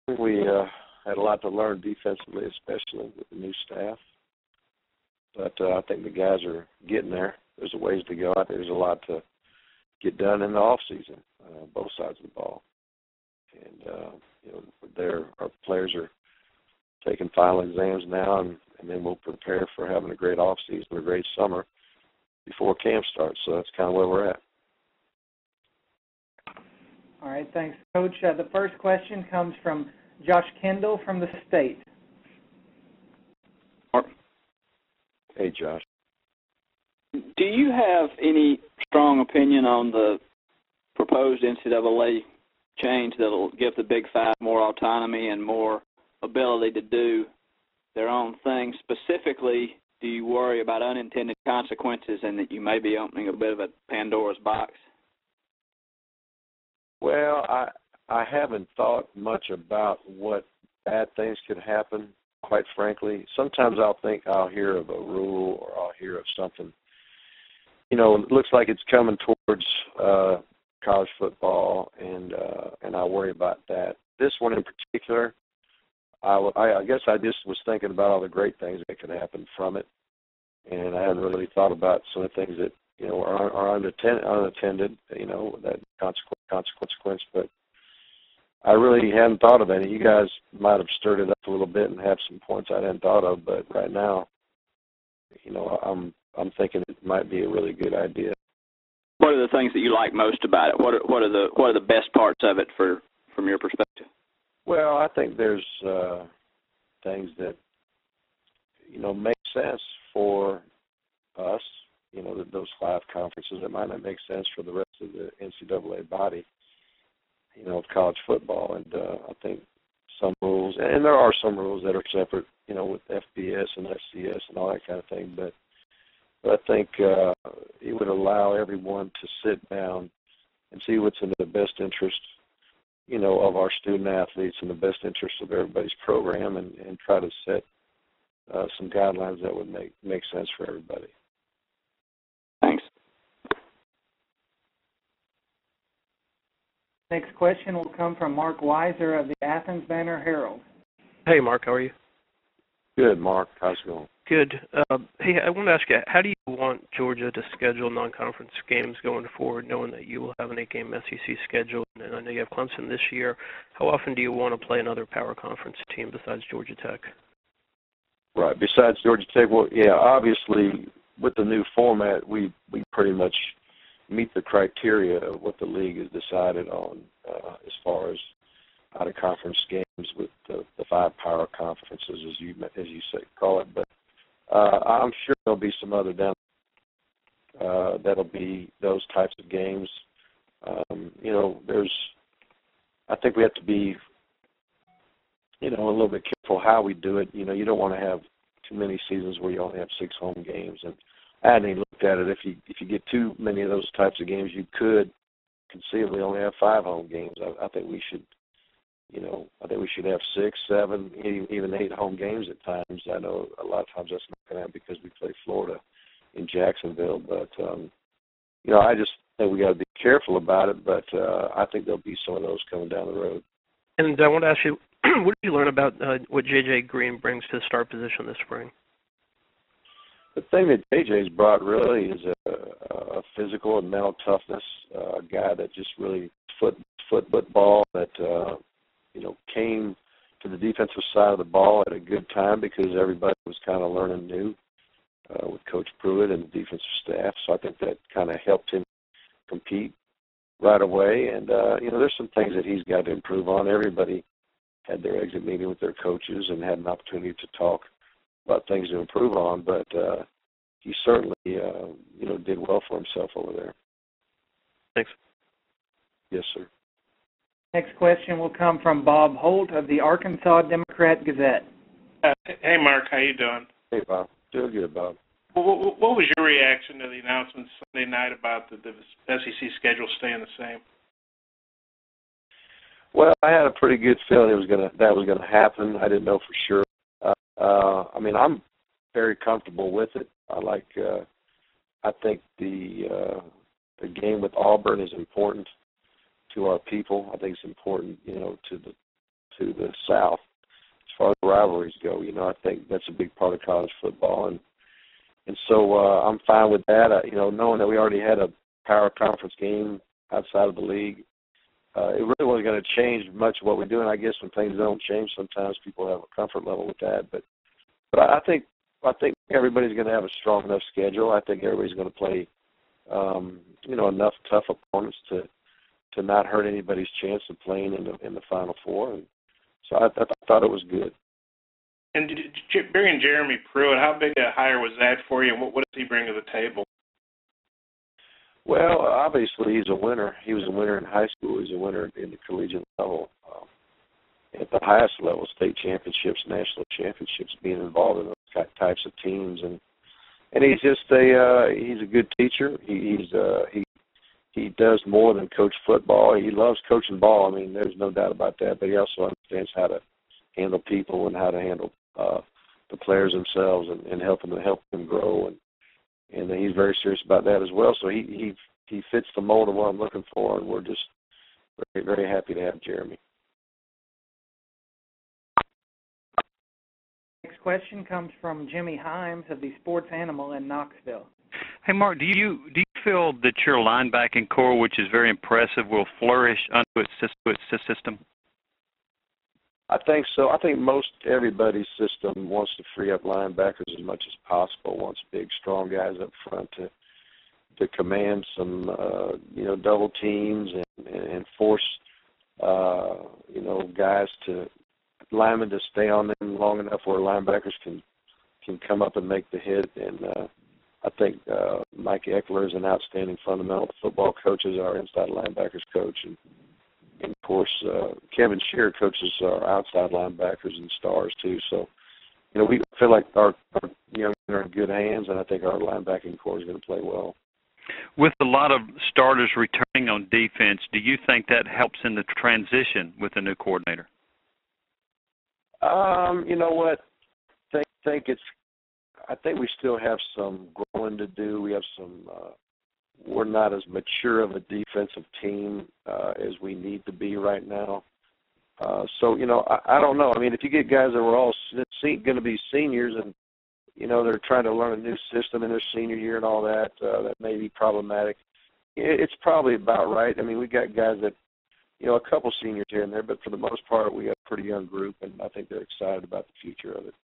We had a lot to learn defensively, especially with the new staff. But I think the guys are getting there. There's a ways to go. I think there's a lot to get done in the off season, both sides of the ball. And our players are taking final exams now, and then we'll prepare for having a great off season, a great summer before camp starts. So that's kind of where we're at. All right, thanks, Coach. The first question comes from Josh Kendall from the State. Hey, Josh. Do you have any strong opinion on the proposed NCAA change that will give the Big Five more autonomy and more ability to do their own thing? Specifically, do you worry about unintended consequences and that you may be opening a bit of a Pandora's box? Well, I haven't thought much about what bad things could happen, quite frankly. Sometimes I'll hear of a rule or I'll hear of something. It looks like it's coming towards college football, and I worry about that. This one in particular, I guess I just was thinking about all the great things that could happen from it, and I hadn't really thought about some of the things that are unattended, that consequence. But I really hadn't thought of any. You guys might have stirred it up a little bit and have some points I hadn't thought of, but right now, I'm thinking it might be a really good idea. What are the things that you like most about it? What are the best parts of it from your perspective? Well, I think there's things that make sense for us. Those five conferences that might not make sense for the rest of the NCAA body, of college football. And I think some rules, and there are some rules that are separate, with FBS and FCS and all that kind of thing. But I think it would allow everyone to sit down and see what's in the best interest, of our student athletes and the best interest of everybody's program, and try to set some guidelines that would make sense for everybody. Thanks. Next question will come from Mark Weiser of the Athens Banner-Herald. Hey, Mark, how are you? Good, Mark. How's it going? Good. Hey, I want to ask you, how do you want Georgia to schedule non-conference games going forward, knowing that you will have an 8-game SEC schedule, and I know you have Clemson this year? How often do you want to play another power conference team besides Georgia Tech? Right, besides Georgia Tech, well, yeah, obviously, with the new format, we pretty much meet the criteria of what the league has decided on as far as out-of-conference games with the five power conferences, as you say, call it. But I'm sure there'll be some other down that'll be those types of games. I think we have to be, a little bit careful how we do it. You don't want to have too many seasons where you only have 6 home games. And I hadn't even looked at it. If you get too many of those types of games, you could conceivably only have 5 home games. I think we should, have 6, 7, even 8 home games at times. I know a lot of times that's not going to happen because we play Florida in Jacksonville. But, I just think we got to be careful about it. But I think there'll be some of those coming down the road. And I want to ask you, what did you learn about what J.J. Green brings to the start position this spring? The thing that J.J.'s brought really is a physical and mental toughness, a guy that just really football that, came to the defensive side of the ball at a good time because everybody was kind of learning new with Coach Pruitt and the defensive staff. So I think that kind of helped him compete right away. And, there's some things that he's got to improve on. Everybody had their exit meeting with their coaches and had an opportunity to talk about things to improve on. But he certainly, did well for himself over there. Thanks. Yes, sir. Next question will come from Bob Holt of the Arkansas Democrat-Gazette. Hey, Mark, how you doing? Hey, Bob. Doing good, Bob. What was your reaction to the announcement Sunday night about the SEC schedule staying the same? Well, I had a pretty good feeling that was gonna happen. I didn't know for sure. I'm very comfortable with it. I think the game with Auburn is important to our people. I think it's important, to to the South as far as rivalries go. You know, I think that's a big part of college football, and so I'm fine with that. You know, knowing that we already had a power conference game outside of the league, it really wasn't going to change much of what we do. And I guess when things don't change, sometimes people have a comfort level with that. But I think everybody's going to have a strong enough schedule. I think everybody's going to play, you know, enough tough opponents to not hurt anybody's chance of playing in the Final Four. And so I thought it was good. And bringing Jeremy Pruitt, how big a hire was that for you, and what does he bring to the table? Well, obviously he's a winner. He was a winner in high school. He's a winner in the collegiate level. At the highest level, state championships, national championships, being involved in those types of teams, and he's just he's a good teacher. He does more than coach football. He loves coaching ball. I mean, there's no doubt about that. But he also understands how to handle people and how to handle the players themselves and help them grow. And he's very serious about that as well. So he fits the mold of what I'm looking for, and we're just very, very happy to have Jeremy. Next question comes from Jimmy Himes of the Sports Animal in Knoxville. Hey, Mark, do you feel that your linebacking core, which is very impressive, will flourish under its system? I think so. I think most everybody's system wants to free up linebackers as much as possible, wants big, strong guys up front to command some, you know, double teams and force, you know, linemen to stay on them long enough where linebackers can come up and make the hit. And I think Mike Eckler is an outstanding fundamental football coach, as our inside linebackers coach, and of course Kevin Shearer coaches our outside linebackers and stars too. So, you know, we feel like our young men are in good hands, and I think our linebacking core is going to play well. With a lot of starters returning on defense, do you think that helps in the transition with the new coordinator? You know what? I think we still have some growing to do. We have some. We're not as mature of a defensive team as we need to be right now. So, you know, I don't know. I mean, if you get guys that were all going to be seniors and, you know, they're trying to learn a new system in their senior year and all that, that may be problematic. It's probably about right. I mean, we got guys that, you know, a couple seniors here and there, but for the most part, we have a pretty young group, and I think they're excited about the future of it.